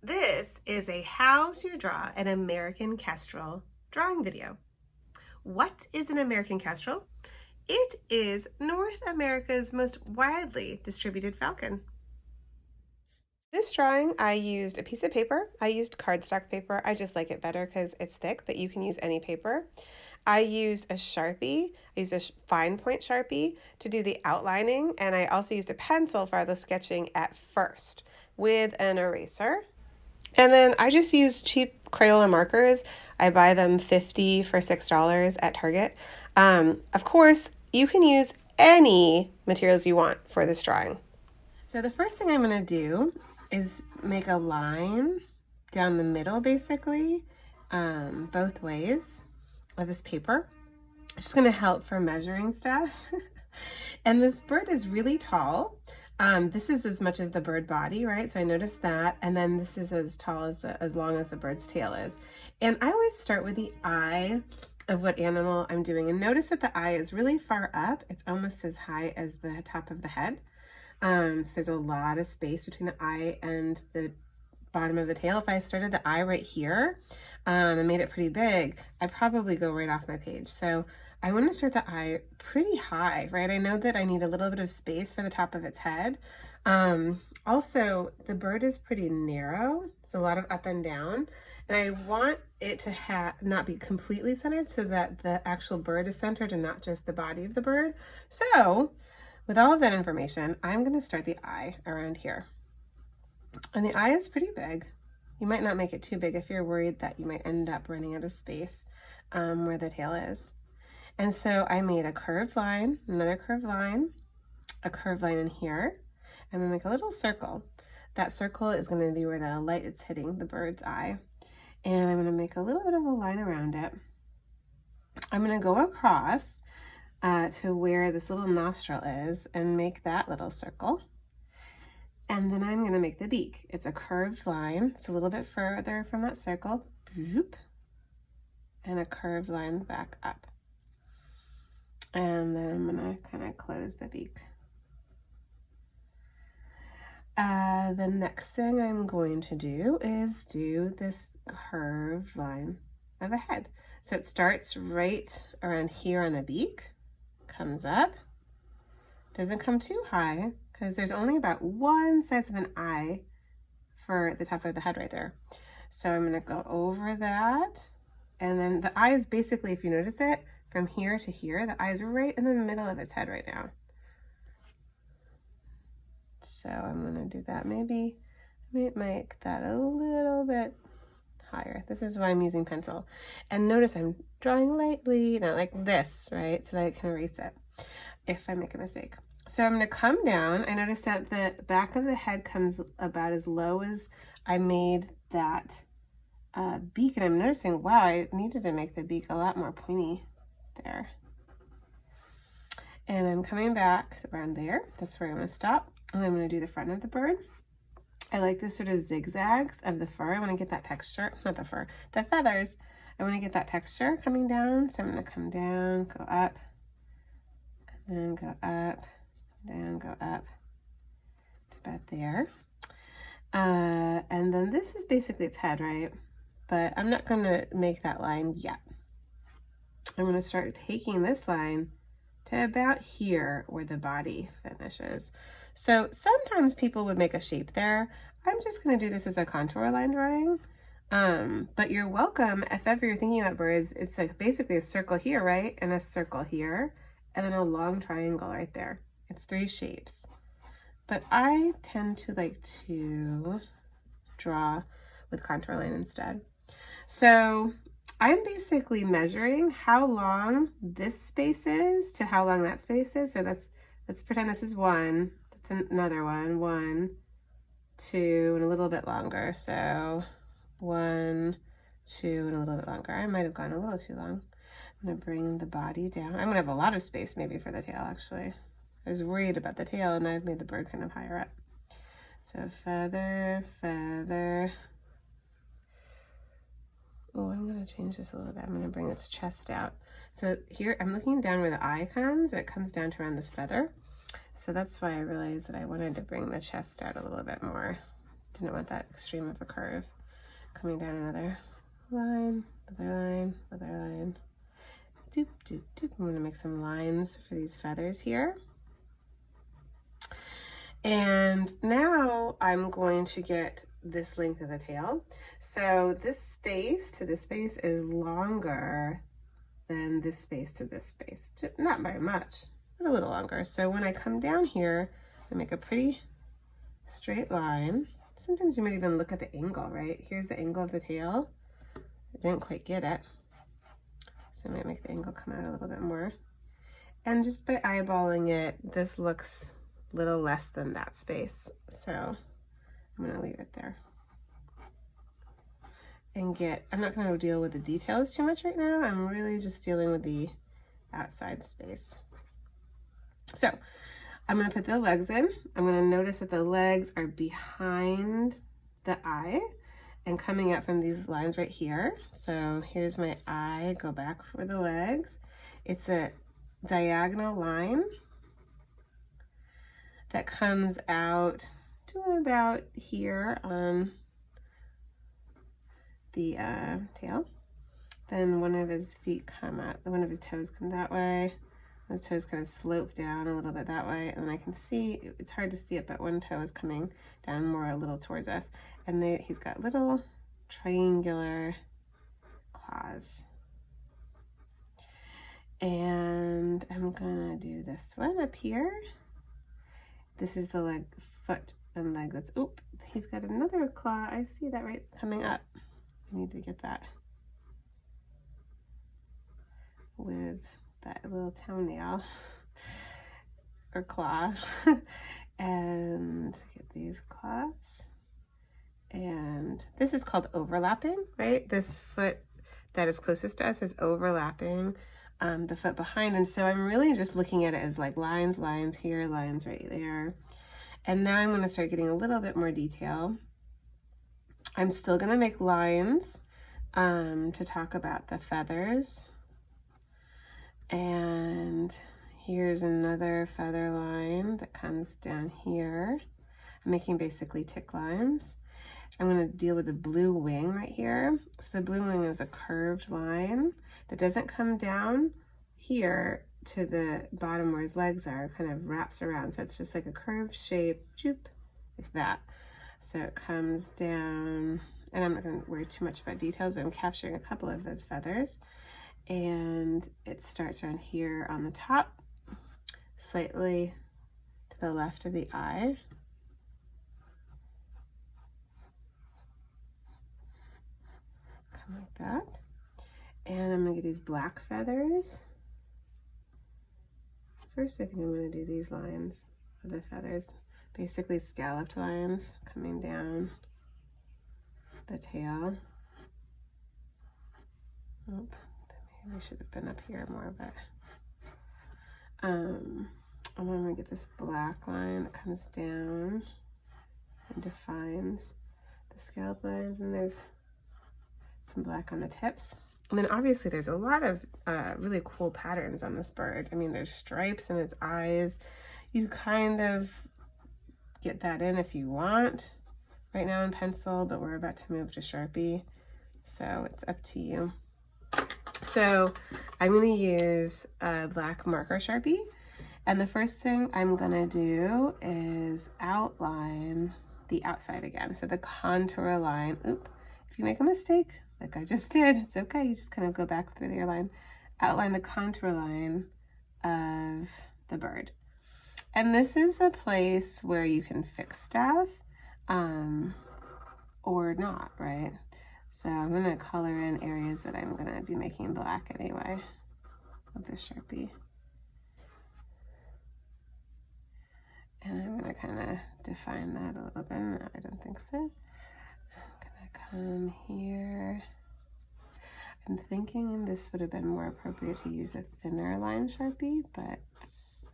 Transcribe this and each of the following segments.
This is a how to draw an American Kestral drawing video. What is an American Kestral? It is North America's most widely distributed falcon. This drawing, I used a piece of paper. I used cardstock paper. I just like it better because it's thick, but you can use any paper. I used a Sharpie. I used a fine point Sharpie to do the outlining, and I also used a pencil for the sketching at first with an eraser. And then I just use cheap Crayola markers. I buy them 50 for $6 at Target. Of course, you can use any materials you want for this drawing. So the first thing I'm going to do is make a line down the middle, basically, both ways of this paper. It's just going to help for measuring stuff. And this bird is really tall. This is as much as the bird body, right? So I noticed that. And then this is as tall as long as the bird's tail is. And I always start with the eye of what animal I'm doing. And notice that the eye is really far up. It's almost as high as the top of the head. So there's a lot of space between the eye and the bottom of the tail. If I started the eye right here and made it pretty big, I'd probably go right off my page. So I want to start the eye pretty high, right? I know that I need a little bit of space for the top of its head. Also, the bird is pretty narrow. It's a lot of up and down. And I want it to not be completely centered so that the actual bird is centered and not just the body of the bird. So with all of that information, I'm going to start the eye around here. And the eye is pretty big. You might not make it too big if you're worried that you might end up running out of space where the tail is. And so I made a curved line, another curved line, a curved line in here. I'm going to make a little circle. That circle is going to be where the light is hitting the bird's eye. And I'm going to make a little bit of a line around it. I'm going to go across to where this little nostril is and make that little circle. And then I'm going to make the beak. It's a curved line. It's a little bit further from that circle. And a curved line back up. And then I'm going to kind of close the beak. The next thing I'm going to do is do this curved line of a head. So it starts right around here on the beak, comes up, doesn't come too high because there's only about one size of an eye for the top of the head right there. So I'm going to go over that. And then the eye is basically, if you notice it, from here to here, the eye is right in the middle of its head right now. So I'm going to do that. Maybe I might make that a little bit higher. This is why I'm using pencil. And notice I'm drawing lightly, not like this, right? So that I can erase it if I make a mistake. So I'm going to come down. I notice that the back of the head comes about as low as I made that beak. And I'm noticing, wow, I needed to make the beak a lot more pointy there. And I'm coming back around there. That's where I'm going to stop. And I'm going to do the front of the bird. I like this sort of zigzags of the fur. I want to get that texture, not the fur, the feathers. I want to get that texture coming down. So I'm going to come down, go up, and then go up, down, go up to about there. And then this is basically its head, right? But I'm not going to make that line yet. I'm going to start taking this line to about here where the body finishes. So sometimes people would make a shape there. I'm just going to do this as a contour line drawing. But you're welcome, if ever you're thinking about birds, it's like basically a circle here, right? And a circle here, and then a long triangle right there. It's 3 shapes. But I tend to like to draw with contour line instead. So I'm basically measuring how long this space is to how long that space is. So let's pretend this is 1. That's another one. 1, 2, and a little bit longer. So 1, 2, and a little bit longer. I might have gone a little too long. I'm going to bring the body down. I'm going to have a lot of space maybe for the tail, actually. I was worried about the tail, and I've made the bird kind of higher up. So feather, feather. Oh, I'm going to change this a little bit. I'm going to bring its chest out. So here, I'm looking down where the eye comes, and it comes down to around this feather. So that's why I realized that I wanted to bring the chest out a little bit more. didn't want that extreme of a curve. Coming down another line, another line, another line. Doop, doop, doop. I'm gonna make some lines for these feathers here. And now I'm going to get this length of the tail. So this space to this space is longer than this space to this space. Not by much, but a little longer. So when I come down here, I make a pretty straight line. Sometimes you might even look at the angle, right? Here's the angle of the tail. I didn't quite get it. So I might make the angle come out a little bit more. And just by eyeballing it, this looks a little less than that space. So I'm gonna leave it there. And I'm not gonna deal with the details too much right now. I'm really just dealing with the outside space. So I'm gonna put the legs in. I'm gonna notice that the legs are behind the eye and coming out from these lines right here. So here's my eye, go back for the legs. It's a diagonal line that comes out to about here on the tail. Then one of his feet come out, one of his toes come that way. Those toes kind of slope down a little bit that way, and I can see, it's hard to see it, but one toe is coming down more a little towards us. And he's got little triangular claws. And I'm gonna do this one up here. This is the leg, foot and leg that's, oop, he's got another claw. I see that right coming up. I need to get that with that little toenail or claw. And get these claws. And this is called overlapping, right? This foot that is closest to us is overlapping the foot behind. And so I'm really just looking at it as like lines, lines here, lines right there. And now I'm gonna start getting a little bit more detail. I'm still gonna make lines to talk about the feathers. And here's another feather line that comes down here. I'm making basically tick lines. I'm going to deal with the blue wing right here. So the blue wing is a curved line that doesn't come down here to the bottom where his legs are, kind of wraps around. So it's just like a curved shape, choop, like that. So it comes down, and I'm not going to worry too much about details, but I'm capturing a couple of those feathers. And it starts around here on the top, slightly to the left of the eye. Come like that. And I'm gonna get these black feathers. First, I think I'm gonna do these lines of the feathers, basically scalloped lines coming down the tail. Oh, maybe should have been up here more, but I'm gonna get this black line that comes down and defines the scallop lines, and there's some black on the tips. And then obviously there's a lot of really cool patterns on this bird. I mean, there's stripes in its eyes. You kind of get that in if you want right now in pencil, but we're about to move to Sharpie, so it's up to you. So I'm going to use a black marker Sharpie, and the first thing I'm going to do is outline the outside again. So the contour line, oop, if you make a mistake, like I just did, it's okay, you just kind of go back through your line, outline the contour line of the bird. And this is a place where you can fix stuff or not, right? So I'm gonna color in areas that I'm gonna be making black anyway with this Sharpie. And I'm gonna kind of define that a little bit. No, I don't think so. I'm gonna come here. I'm thinking this would have been more appropriate to use a thinner line Sharpie, but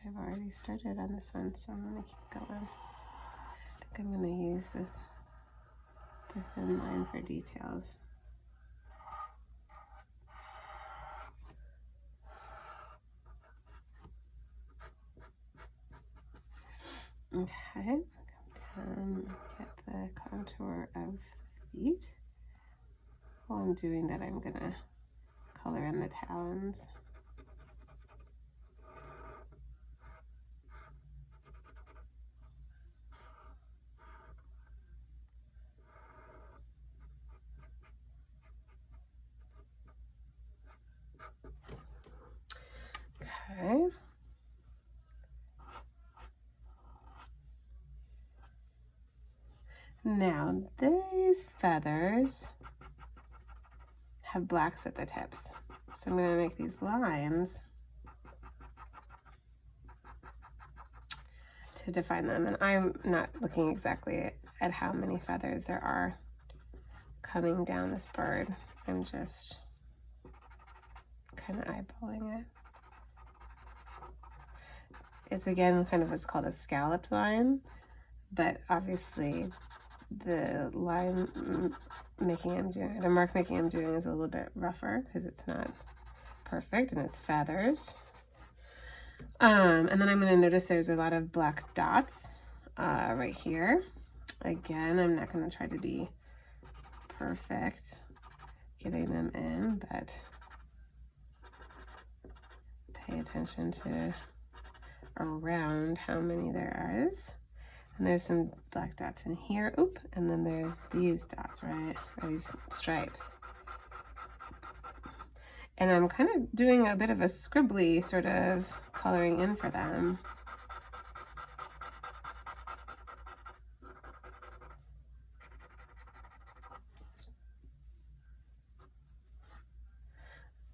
I've already started on this one, so I'm gonna keep going. I think I'm gonna use the thin line for details. Okay, get the contour of the feet. While I'm doing that, I'm gonna color in the talons. Okay. Now these feathers have blacks at the tips. So I'm going to make these lines to define them. And I'm not looking exactly at how many feathers there are coming down this bird. I'm just kind of eyeballing it. It's again kind of what's called a scalloped line, but obviously the line making I'm doing, the mark making I'm doing is a little bit rougher because it's not perfect and it's feathers. And then I'm going to notice there's a lot of black dots right here. Again, I'm not going to try to be perfect getting them in, but pay attention to around how many there is. And there's some black dots in here. Oop, and then there's these dots, right? Or these stripes. And I'm kind of doing a bit of a scribbly sort of coloring in for them.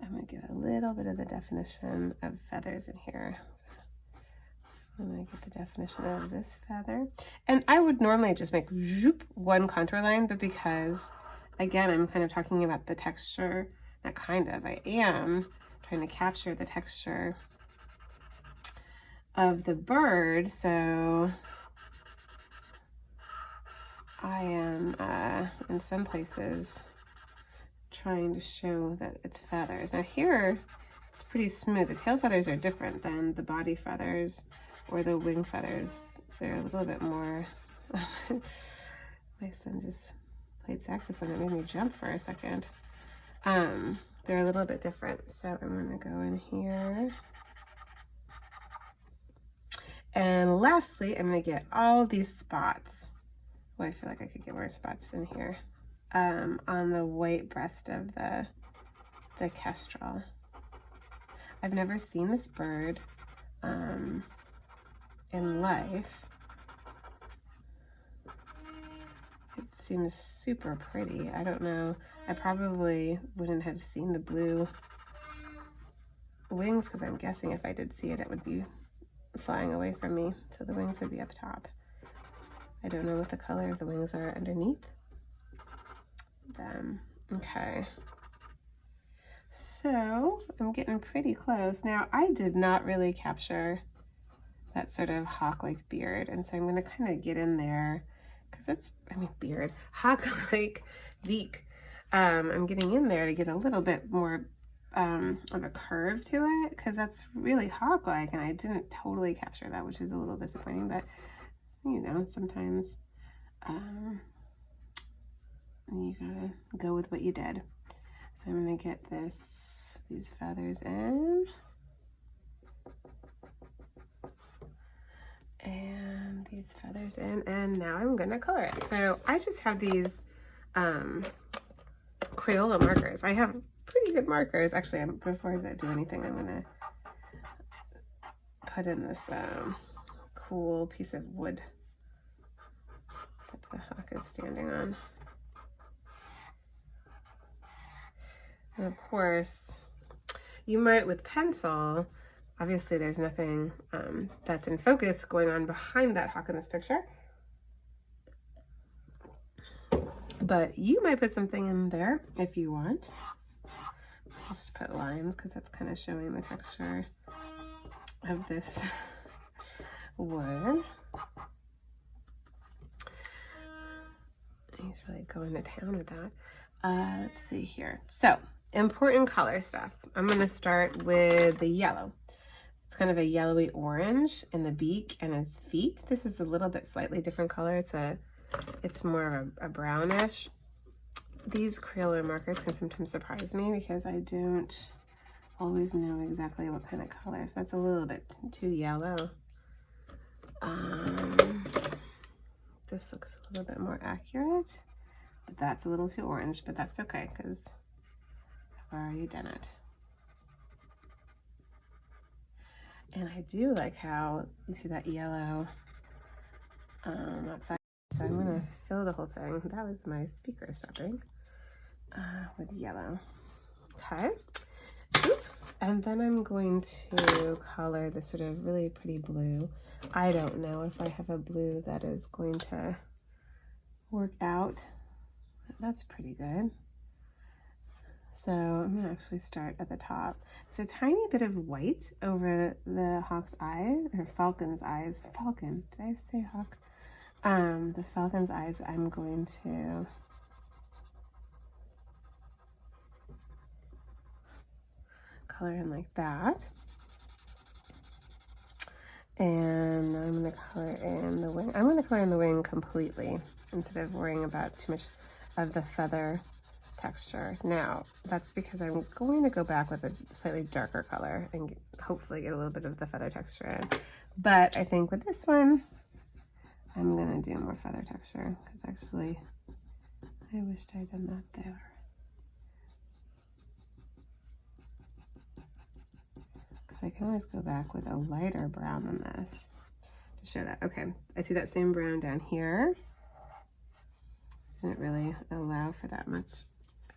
I'm going to get a little bit of the definition of feathers in here. I'm going to get the definition of this feather. And I would normally just make one contour line, but because, again, I'm kind of talking about the texture, not kind of, I am trying to capture the texture of the bird, so I am, in some places, trying to show that it's feathers. Now here, it's pretty smooth. The tail feathers are different than the body feathers or the wing feathers. They're a little bit more, my son just played saxophone. It made me jump for a second. They're a little bit different. So I'm gonna go in here. And lastly, I'm gonna get all these spots. Well, I feel like I could get more spots in here. On the white breast of the kestrel. I've never seen this bird in life. It seems super pretty. I don't know. I probably wouldn't have seen the blue wings because I'm guessing if I did see it, it would be flying away from me. So the wings would be up top. I don't know what the color of the wings are underneath them. Okay. So I'm getting pretty close. Now I did not really capture that sort of hawk-like beard. And so I'm going to kind of get in there because it's, I mean, beard, hawk-like beak. I'm getting in there to get a little bit more of a curve to it because that's really hawk-like and I didn't totally capture that, which is a little disappointing, but you know, sometimes you gotta go with what you did. So I'm gonna get these feathers in. And these feathers in, and now I'm gonna color it. So I just have these Crayola markers. I have pretty good markers. Actually, before I do anything, I'm gonna put in this cool piece of wood that the hawk is standing on. And of course, you might with pencil, obviously there's nothing that's in focus going on behind that hawk in this picture. But you might put something in there if you want. Just put lines because that's kind of showing the texture of this wood. He's really going to town with that. Let's see here. So, important color stuff. I'm going to start with the yellow. It's kind of a yellowy orange in the beak and his feet. This is a little bit slightly different color. It's a it's more of a brownish. These Crayola markers can sometimes surprise me because I don't always know exactly what kind of color. So that's a little bit too yellow. This looks a little bit more accurate, but that's a little too orange, but that's okay because I've already done it. And I do like how you see that yellow outside. So I'm gonna fill the whole thing. That was my speaker stopping with yellow. Okay. Oop. And then I'm going to color this sort of really pretty blue. I don't know if I have a blue that is going to work out. That's pretty good. So I'm gonna actually start at the top. It's a tiny bit of white over the hawk's eye, or falcon's eyes. Falcon, did I say hawk? The falcon's eyes, I'm going to color in like that. And I'm going to color in the wing. I'm going to color in the wing completely instead of worrying about too much of the feather texture. Now, that's because I'm going to go back with a slightly darker color and hopefully get a little bit of the feather texture in. But I think with this one, I'm going to do more feather texture because actually I wished I'd done that there. I can always go back with a lighter brown than this to show that. Okay, I see that same brown down here. Didn't really allow for that much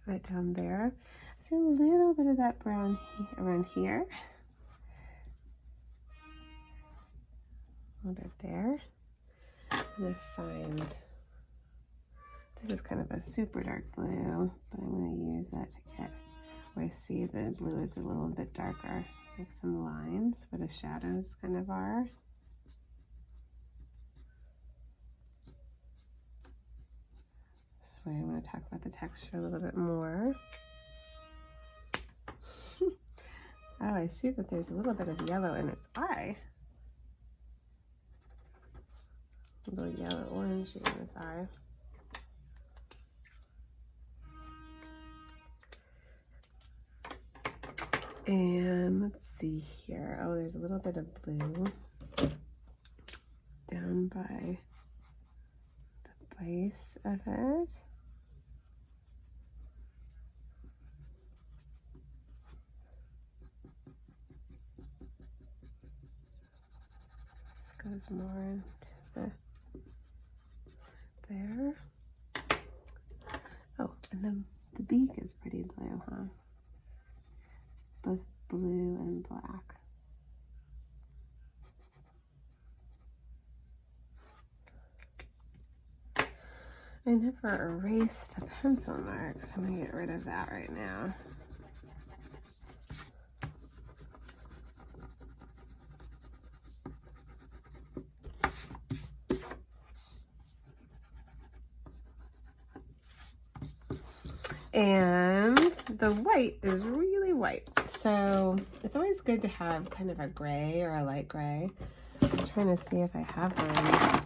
right down there. I see a little bit of that brown around here. A little bit there. I'm gonna find, this is kind of a super dark blue, but I'm gonna use that to get where I see the blue is a little bit darker. Make some lines where the shadows kind of are. This way I'm going to talk about the texture a little bit more. Oh, I see that there's a little bit of yellow in its eye. A little yellow orange in its eye. And let's see here. Oh, there's a little bit of blue down by the base of it. This goes more into there. Oh, and then the beak is pretty blue, huh? Both blue and black. I never erase the pencil marks. I'm gonna get rid of that right now. And the white is really white. So it's always good to have kind of a gray or a light gray. I'm trying to see if I have one.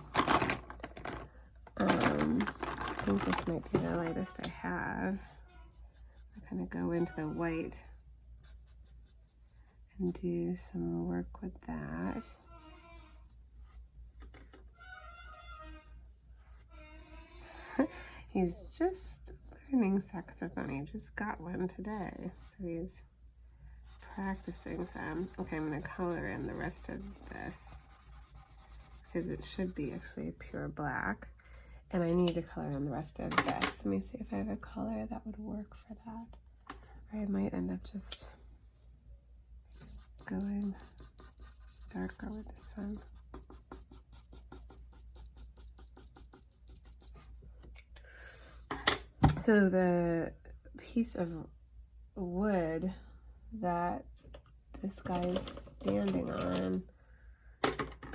I think this might be the lightest I have. I kind of go into the white and do some work with that. He's just learning saxophone. He just got one today, so he's practicing some. Okay, I'm going to color in the rest of this because it should be actually pure black, and I need to color in the rest of this. Let me see if I have a color that would work for that, or I might end up just going darker with this one. So the piece of wood that this guy is standing on,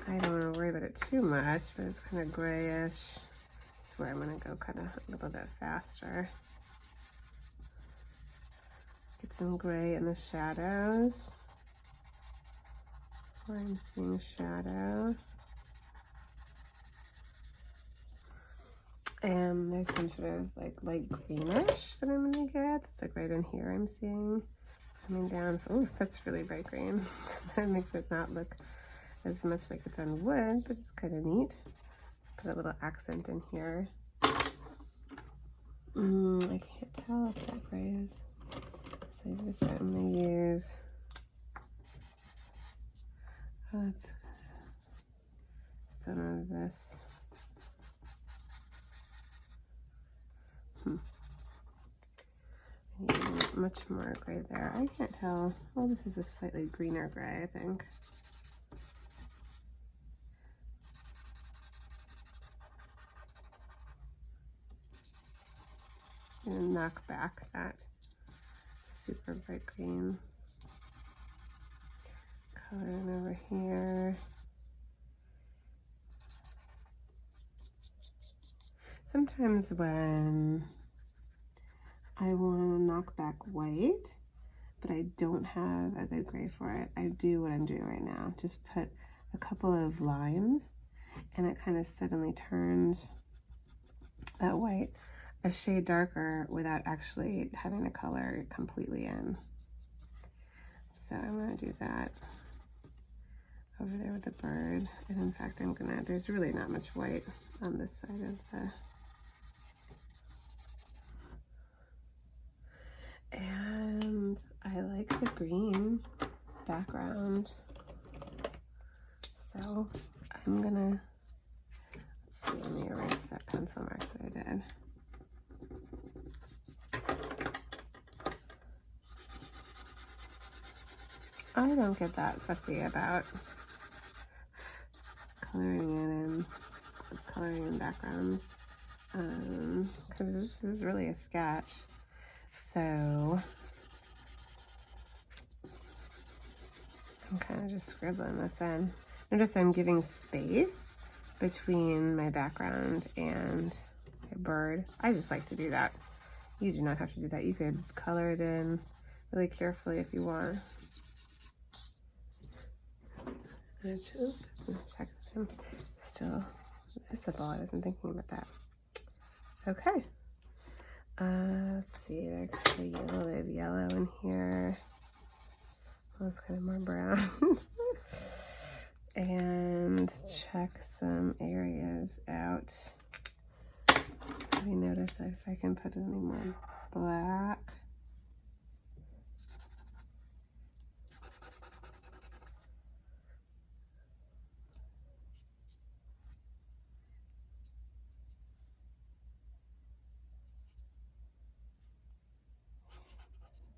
I don't want to worry about it too much, but it's kind of grayish. This is where I'm going to go kind of a little bit faster. Get some gray in the shadows, where I'm seeing shadow. And there's some sort of like light greenish that I'm gonna get. It's like right in here I'm seeing. It's coming down. Oh, that's really bright green. That makes it not look as much like it's on wood, but it's kind of neat. Put a little accent in here. I can't tell if that gray is. So if I'm gonna use, that's some of this. Much more gray there. I can't tell. Well, this is a slightly greener gray, I think. I'm gonna knock back that super bright green. Coloring over here. Sometimes when I want to knock back white, but I don't have a good gray for it, I do what I'm doing right now. Just put a couple of lines, and it kind of suddenly turns that white a shade darker without actually having to color it completely in. So I'm going to do that over there with the bird. And in fact, there's really not much white on this side of the, and I like the green background. So I'm gonna, let's see, let me erase that pencil mark that I did. I don't get that fussy about coloring in backgrounds, because this is really a sketch. So I'm kind of just scribbling this in. Notice I'm giving space between my background and my bird. I just like to do that. You do not have to do that. You could color it in really carefully if you want. I'm gonna check if I'm still visible. I wasn't thinking about that. Okay. Let's see, they're kind of yellow. They have yellow in here. Well, it's kind of more brown. And check some areas out. Maybe notice if I can put any more black.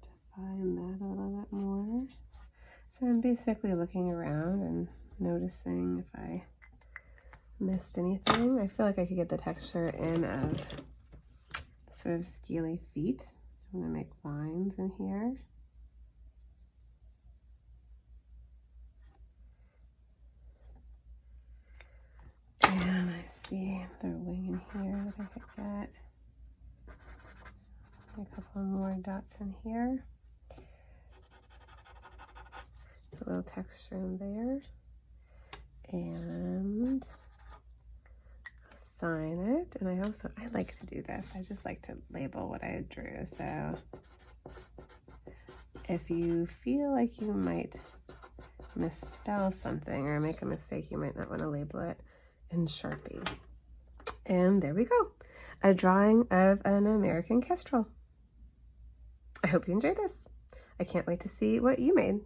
Define that a little bit more. So I'm basically looking around and noticing if I missed anything. I feel like I could get the texture in of sort of scaly feet. So I'm gonna make lines in here. And I see the wing in here that I could get. A couple more dots in here. A little texture in there. And sign it. And I like to do this. I just like to label what I drew. So if you feel like you might misspell something or make a mistake, you might not want to label it in Sharpie. And there we go. A drawing of an American Kestral. I hope you enjoyed this. I can't wait to see what you made.